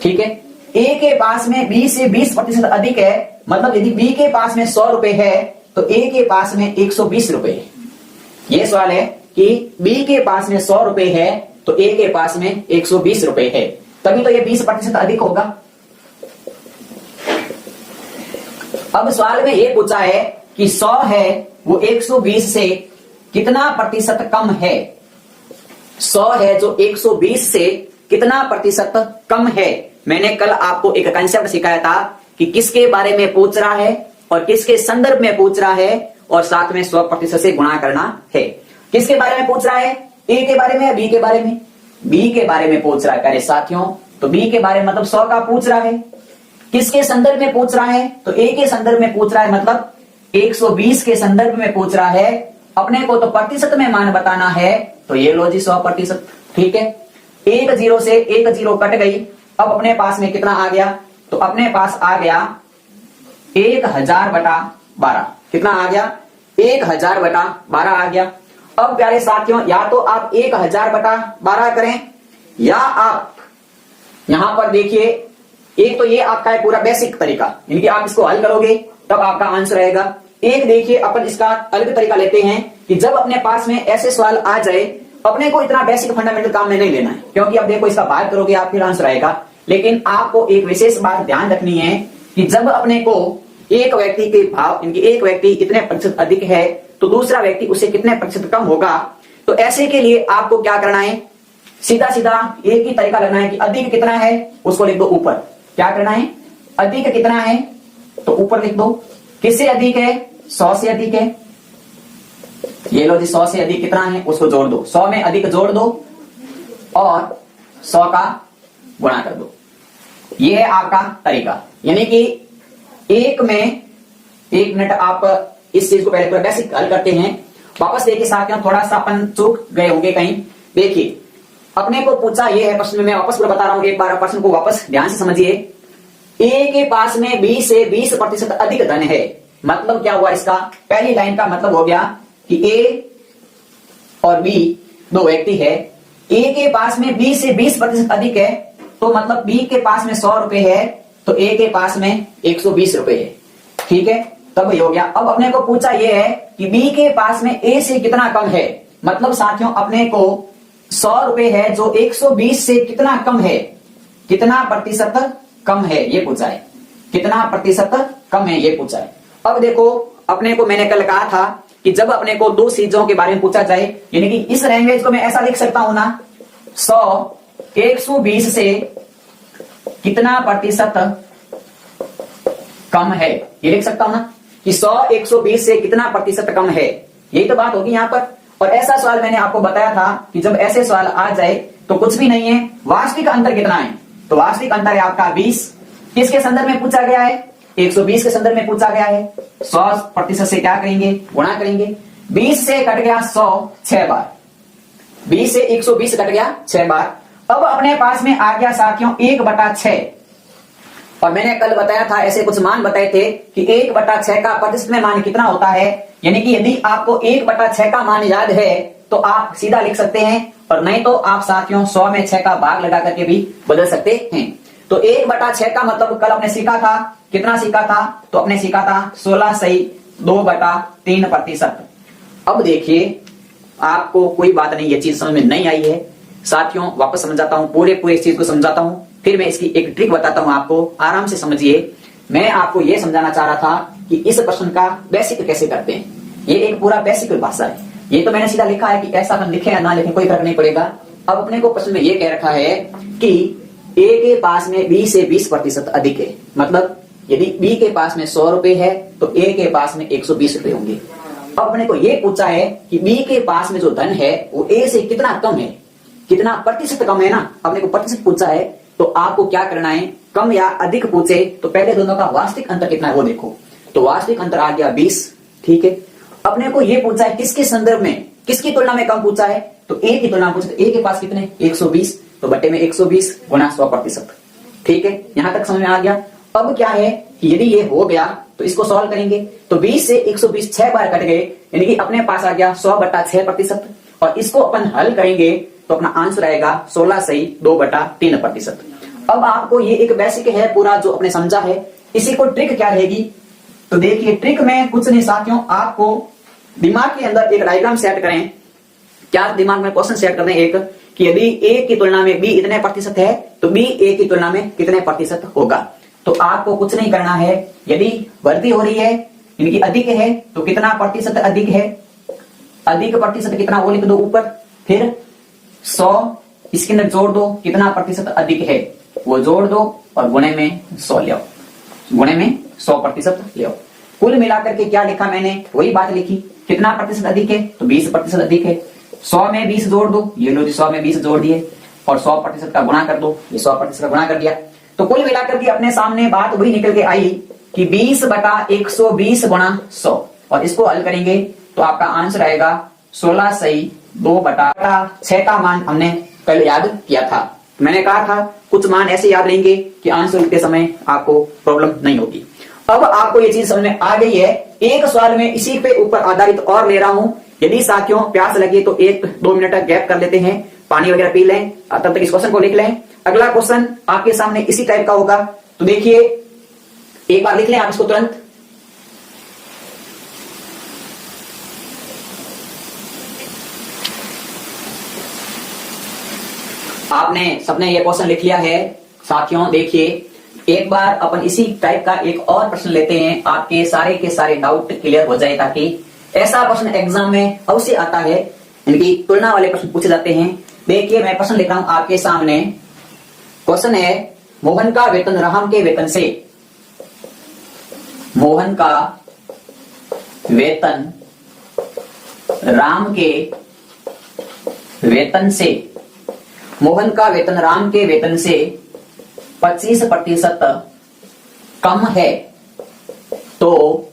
ठीक है, ए के पास में बी से 20% अधिक है, मतलब यदि बी के पास में 100 रुपए है तो ए के पास में 120 रुपए है। यह सवाल है कि बी के पास में 100 रुपए है तो ए के पास में 120 रुपए है, तभी तो यह 20% अधिक होगा। अब सवाल में यह पूछा है कि 100 है वो 120 से कितना प्रतिशत कम है। 100 है जो 120 से कितना प्रतिशत कम है। मैंने कल आपको एक कंसेप्ट सिखाया था कि किसके बारे में पूछ रहा है और किसके संदर्भ में पूछ रहा है, और साथ में 100% से गुणा करना है। किसके बारे में पूछ रहा है, ए के बारे में या बी के बारे में? बी के बारे में पूछ रहा है। प्यारे साथियों, तो बी के बारे में मतलब 100 का पूछ रहा है। किसके संदर्भ में पूछ रहा है? तो ए के संदर्भ में पूछ रहा है, मतलब 120 के संदर्भ में पूछ रहा है। अपने को तो प्रतिशत में मान बताना है, तो ये लो जी 100%। ठीक है, एक जीरो से एक जीरो कट गई। अब अपने पास में कितना आ गया? तो अपने पास आ गया 1000/12। कितना आ गया? 1000/12 आ गया। अब प्यारे साथियों, या तो आप 1000/12 करें, या आप यहां पर देखिए, एक तो ये आपका है पूरा बेसिक तरीका, यानी कि आप इसको हल करोगे तब आपका आंसर रहेगा। एक देखिए, अपन इसका अलग तरीका लेते हैं कि जब अपने पास में ऐसे सवाल आ जाए, अपने को इतना बेसिक फंडामेंटल काम में नहीं लेना है, क्योंकि अब देखो इसका बात करोगे आप फिर आंसर आएगा। लेकिन आपको एक विशेष बात ध्यान रखनी है कि जब अपने को एक व्यक्ति के भाव, इनकी एक व्यक्ति इतने प्रतिशत अधिक है तो दूसरा व्यक्ति उससे कितने प्रतिशत कम होगा, तो ऐसे के लिए आपको क्या करना है? सीधा सीधा एक ही तरीका लगना है कि अधिक कितना है उसको लिख दो ऊपर। क्या करना है? अधिक कितना है तो ऊपर लिख दो। किससे अधिक है? 100 से अधिक है। ये लो जी, 100 से अधिक कितना है उसको जोड़ दो, 100 में अधिक जोड़ दो और 100 का गुणा कर दो। ये है आपका तरीका। यानी कि एक मिनट आप इस चीज को पहले पूरा बेसिक हल करते हैं। वापस देखिए साथियों, थोड़ा सा अपन चूक गए होंगे कहीं। देखिए, अपने को पूछा ये है प्रश्न में, मैं वापस पूरा बता रहा हूं, एक बार प्रश्न को वापस ध्यान से समझिए। ए के पास में 20 से 20% अधिक धन है। मतलब क्या हुआ इसका? पहली लाइन का मतलब हो गया कि ए और बी दो व्यक्ति है। ए के पास में 20 से 20% अधिक है, तो मतलब बी के पास में 100 रुपए है, तो ए के पास में 120 रुपए है। ठीक है, तब ये हो गया। अब अपने को पूछा ये है कि बी के पास में ए से कितना कम है। मतलब साथियों, अपने को 100 रुपए है जो 120 से कितना कम है, कितना प्रतिशत कम है ये पूछा है। कितना प्रतिशत कम है ये पूछा है। अब देखो, अपने को मैंने कल कहा था कि जब अपने को दो चीजों के बारे में पूछा जाए, यानी कि इस लैंग्वेज को मैं ऐसा लिख सकता हूं ना, 100 120 से कितना प्रतिशत कम है, ये लिख सकता हूं ना कि 100 120 से कितना प्रतिशत कम है। यही तो बात होगी यहां पर। और ऐसा सवाल मैंने आपको बताया था कि जब ऐसे सवाल आ जाए तो कुछ भी नहीं है, वास्तविक अंतर कितना है। तो वास्तविक अंतर है आपका 20। किसके संदर्भ में पूछा गया है? 120 के संदर्भ में पूछा गया है। 100% से क्या करेंगे? गुणा करेंगे। 20 से कट गया 100 6 बार, 20 से 120 कट गया 6 बार। अब अपने पास में आ गया साथियों 1/6। और मैंने कल बताया था, ऐसे कुछ मान बताए थे कि 1/6 का प्रतिशत में मान कितना होता है। यानी कि यदि आपको 1/6 का मान याद है तो आप सीधा लिख सकते हैं, और नहीं तो आप साथियों 100 में 6 का भाग लगा करके भी बदल सकते हैं। तो 1/6 का मतलब कल आपने सीखा था, कितना सीखा था? तो आपने सीखा था 16 सही 2/3%। अब देखिए, आपको कोई बात नहीं, ये चीज समझ में नहीं आई है साथियों, वापस समझाता हूं, पूरे इस चीज को समझाता हूं, फिर मैं इसकी एक ट्रिक बताता हूं आपको, आराम से समझिए। मैं आपको यह समझाना चाह रहा था कि इस प्रश्न का बेसिक कैसे करते हैं। ये एक पूरा बेसिक भाषा है। ये तो मैंने सीधा लिखा है कि ऐसा अपन लिखे या ना लिखे कोई फर्क नहीं पड़ेगा। अब अपने को प्रश्न में ये कह रखा है कि ए के पास में 20 से 20% अधिक है। मतलब यदि बी के पास में 100 रुपए है तो ए के पास में 120 रुपए होंगे। अब अपने को ये पूछा है कि बी के पास में जो धन है वो ए से कितना कम है, कितना प्रतिशत कम है ना। अपने को प्रतिशत पूछा है तो आपको क्या करना है, कम या अधिक पूछे तो पहले दोनों का वास्तविक अंतर कितना है वो देखो। तो वास्तविक अंतर आ गया 20। ठीक है, अपने को ये पूछा है किसके संदर्भ में, किसकी तुलना में कम पूछा है, तो ए की तुलना में पूछा। ए के पास कितने 120, तो बट्टे में 120 गुना 100%। ठीक है, यहां तक समझ में आ गया। अब क्या है कि यदि ये हो गया तो इसको सॉल्व करेंगे, तो 20 से 120 6 बार कट गए, यानी कि अपने पास आ गया 100/6%। और इसको अपन हल करेंगे तो अपना आंसर आएगा 16 सही 2/3%। अब आपको ये एक बेसिक है पूरा जो अपने समझा है, इसी को ट्रिक क्या रहेगी। तो देखिए, ट्रिक में कुछ नहीं साथियों, आपको दिमाग के अंदर एक डायग्राम सेट करें। क्या दिमाग में क्वेश्चन सेट कर दें एक, कि यदि ए की तुलना में बी इतने प्रतिशत है तो बी ए की तुलना में कितने प्रतिशत होगा। तो आपको कुछ नहीं करना है, यदि वृद्धि हो रही है यानी कि अधिक है तो कितना प्रतिशत अधिक है, अधिक प्रतिशत कितना वो लिख दो ऊपर, फिर 100 इसके अंदर जोड़ दो, कितना प्रतिशत अधिक है वो जोड़ दो और गुणे में 100 ले आओ, गुणे में 100% ले आओ। कुल मिलाकर के क्या लिखा मैंने, वही बात लिखी। कितना प्रतिशत अधिक है तो 20% अधिक है। 100 में 20 जोड़ दो, ये लो जी 100 में 20 जोड़ दिए। और 100% का गुणा कर दो, ये 100% का गुणा कर दिया। तो कुल मिलाकर के अपने सामने बात वही निकल के आई कि 20/120 गुणा 100, और इसको हल करेंगे तो आपका आंसर आएगा 16 सही 2/6 का मान हमने कल याद किया था। मैंने कहा था कुछ मान ऐसे याद रहेंगे कि आंसर लिखते समय आपको प्रॉब्लम नहीं होगी। अब आपको ये चीज समझ में आ गई है। एक सवाल में इसी पे ऊपर आधारित और ले रहा हूं। यदि साथियों प्यास लगे तो 1-2 मिनट गैप कर लेते हैं, पानी वगैरह पी लें, तब तक इस क्वेश्चन को लिख लें। अगला क्वेश्चन आपके सामने इसी टाइप का होगा, तो देखिए एक बार लिख लें आप इसको तुरंत। आपने सबने ये क्वेश्चन लिख लिया है साथियों। देखिए एक बार अपन इसी टाइप का एक और प्रश्न लेते हैं, आपके सारे के सारे डाउट क्लियर हो जाए, ताकि ऐसा प्रश्न एग्जाम में अवश्य आता है, इनकी तुलना वाले प्रश्न पूछे जाते हैं। देखिए मैं प्रश्न लिख रहा हूं आपके सामने। क्वेश्चन है मोहन का वेतन राम के वेतन से, मोहन का वेतन राम के वेतन से, मोहन का वेतन राम के वेतन से 25% कम है, तो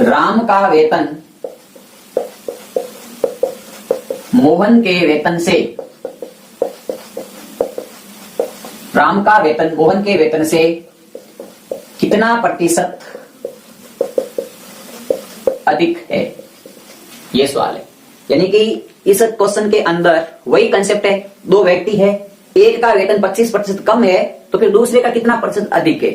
राम का वेतन मोहन के वेतन से, राम का वेतन मोहन के वेतन से कितना प्रतिशत अधिक है, ये सवाल है। यानी कि इस क्वेश्चन के अंदर वही कंसेप्ट है, दो व्यक्ति है, एक का वेतन 25% कम है, तो फिर दूसरे का कितना प्रतिशत अधिक है।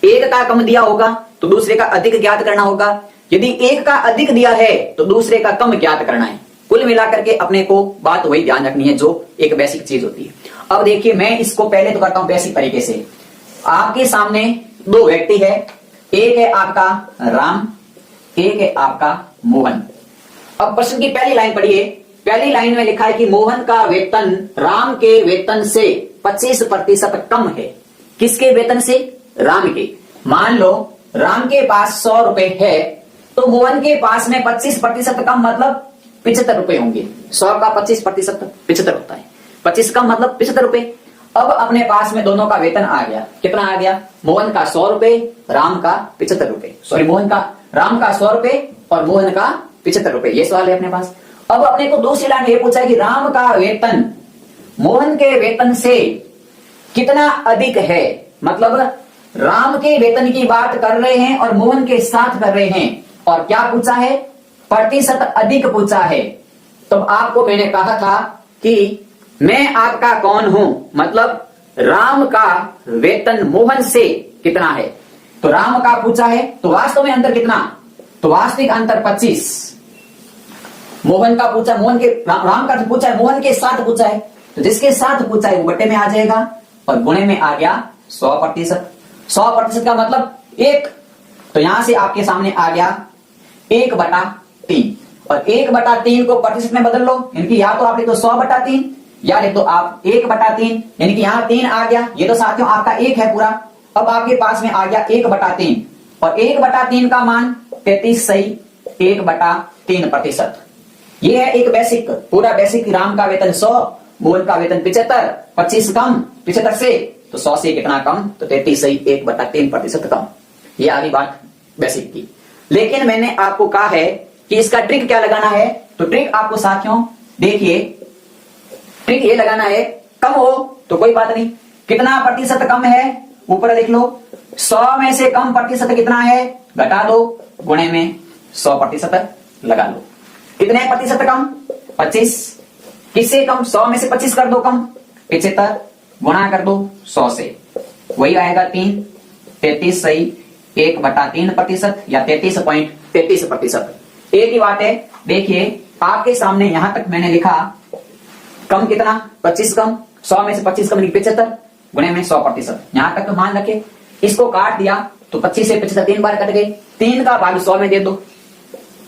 एक का कम दिया होगा तो दूसरे का अधिक ज्ञात करना होगा। यदि एक का अधिक दिया है तो दूसरे का कम ज्ञात करना है। कुल मिलाकर के अपने को बात वही ध्यान रखनी है जो एक बेसिक चीज होती है। अब देखिए मैं इसको पहले तो करता हूं बेसिक तरीके से। आपके सामने दो व्यक्ति है, एक है आपका राम, एक है आपका मोहन। अब प्रश्न की पहली लाइन पढ़िए। पहली लाइन में लिखा है कि मोहन का वेतन राम के वेतन से 25% कम है। किसके वेतन से? राम के। मान लो राम के पास 100 रुपए है, तो मोहन के पास में 25% कम मतलब 75 रुपए होंगे। 100 का 25% 75 होता है। 25 कम मतलब 75 रुपए। अब अपने पास में दोनों का वेतन आ गया। कितना आ गया? मोहन का 100 रुपए, राम का 75 रुपए। सॉरी, राम का 100 रुपए और मोहन का 75 रुपए। ये सवाल है अपने पास। अब अपने को दूसरी लाइन ये पूछा है कि राम का वेतन मोहन के वेतन से कितना अधिक है। मतलब राम के वेतन की बात कर रहे हैं और मोहन के साथ कर रहे हैं, और क्या पूछा है? प्रतिशत अधिक पूछा है। तो आपको मैंने कहा था कि मैं आपका कौन हूं, मतलब राम का वेतन मोहन से कितना है। तो राम का पूछा है, तो वास्तव में अंतर कितना? तो वास्तविक अंतर 25। मोहन का पूछा, मोहन के राम का पूछा है, मोहन के साथ पूछा है, तो जिसके साथ पूछा है वो बट्टे में आ जाएगा और गुणे में आ गया 100%। 100% का मतलब 1, तो यहां से आपके सामने आ गया 1/3, और 1/3 को प्रतिशत में बदल लो। यानी या तो आप लिख दो 100/3 या लिख दो आप 1/3, यानी कि यहां 3 आ गया। ये तो साथियों आपका 1 है पूरा। अब आपके पास में आ गया 1/3, और 1/3 का मान 33 सही 1/3%। ये है एक बेसिक, पूरा बेसिक। राम का वेतन 100, मोहन का वेतन 75, 25 कम 75 से, तो 100 से कितना कम? तो 33 सही 1/3% कम। ये आगे बात बेसिक की। लेकिन मैंने आपको कहा है कि इसका ट्रिक क्या लगाना है। तो ट्रिक आपको साथियों देखिए, ट्रिक ये लगाना है, कम हो तो कोई बात नहीं, कितना प्रतिशत कम है ऊपर लिख लो। 100 में से कम प्रतिशत कितना है घटा दो, गुणे में 100% लगा लो। कितने प्रतिशत कम? 25। किससे कम? 100 में से 25 कर दो कम, 75, गुणा कर दो 100 से, वही आएगा 3। 33 सही 1/3% या 33.33%। एक ही बात है। देखिए आपके सामने यहां तक मैंने लिखा कम कितना? 25 कम, 100 में से 25 कम 75, गुणे में 100%। यहां तक तो मान रखे। इसको काट दिया तो 25 से 75 3 बार कट गए, 3 का भाग 100 में दे दो,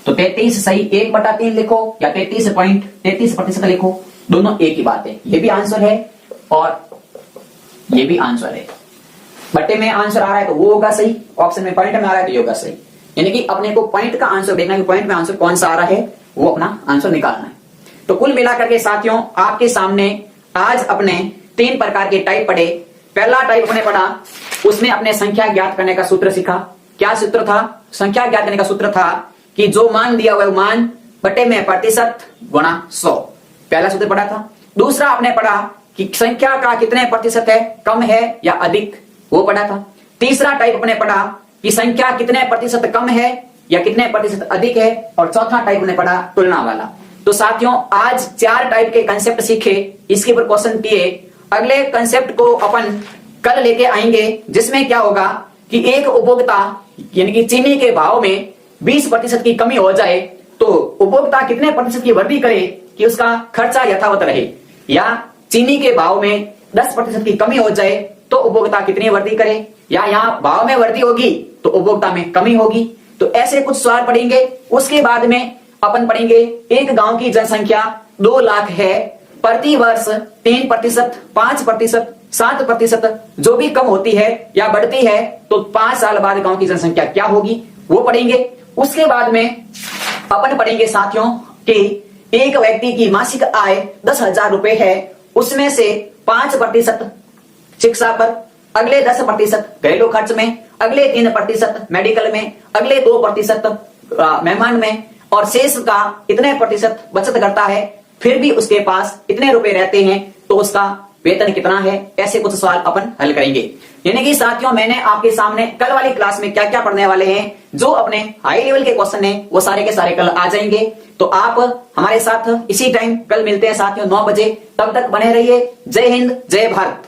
तो 33 सही 1/3 लिखो या 33.33% लिखो, दोनों एक ही बात है। ये भी आंसर है और ये भी आंसर है। बट्टे में आंसर आ रहा है तो वो होगा सही, ऑप्शन में पॉइंट में आ रहा है तो ये होगा सही। यानी कि अपने को पॉइंट का आंसर देखना है कि पॉइंट में आंसर कौन सा आ रहा है, वो अपना आंसर निकालना है। तो कुल मिलाकर के साथियों आपके सामने आज अपने 3 प्रकार के टाइप पढ़े। पहला टाइप हमने पढ़ा, उसमें अपने संख्या ज्ञात करने का सूत्र सीखा। क्या सूत्र था? संख्या ज्ञात करने का सूत्र था कि जो मान दिया हुआ मान बटे में प्रतिशत गुणा 100। पहला सूत्र पढ़ा था। दूसरा आपने पढ़ा कि संख्या का कितने प्रतिशत है, कम है या अधिक, वो पढ़ा था। तीसरा टाइप अपने पढ़ा कि संख्या कितने प्रतिशत कम है या कितने प्रतिशत अधिक है, और चौथा टाइप ने पढ़ा तुलना वाला। तो साथियों आज 4 टाइप के कंसेप्ट सीखे, इसके ऊपर क्वेश्चन किए। अगले कंसेप्ट को अपन कल लेके आएंगे, जिसमें क्या होगा कि एक उपभोक्ता यानी कि चीनी के भाव में 20% की कमी हो जाए तो उपभोक्ता कितने प्रतिशत की वृद्धि करे कि उसका खर्चा यथावत रहे, या चीनी के भाव में 10% की कमी हो जाए तो उपभोक्ता कितनी वृद्धि करे, या यहाँ भाव में वृद्धि होगी तो उपभोक्ता में कमी होगी। तो ऐसे कुछ सवाल पढ़ेंगे। उसके बाद में अपन पढ़ेंगे एक गांव की जनसंख्या 2 लाख है, प्रति वर्ष 3%, 5%, 7% जो भी कम होती है या बढ़ती है तो 5 साल बाद गांव की जनसंख्या क्या होगी, वो पढ़ेंगे। उसके बाद में अपन पढ़ेंगे साथियों कि एक व्यक्ति की मासिक आय 10,000 रुपए है, उसमें से 5% शिक्षा पर, अगले 10% घरेलू खर्च में, अगले 3% मेडिकल में, अगले 2% मेहमान में, और शेष का इतने प्रतिशत बचत करता है, फिर भी उसके पास इतने रुपए रहते हैं तो उसका वेतन कितना है। ऐसे कुछ सवाल अपन हल करेंगे। यानी कि साथियों मैंने आपके सामने कल वाली क्लास में क्या क्या पढ़ने वाले हैं, जो अपने हाई लेवल के क्वेश्चन है वो सारे के सारे कल आ जाएंगे। तो आप हमारे साथ इसी टाइम कल मिलते हैं साथियों 9 बजे। तब तक बने रहिए। जय हिंद, जय भारत।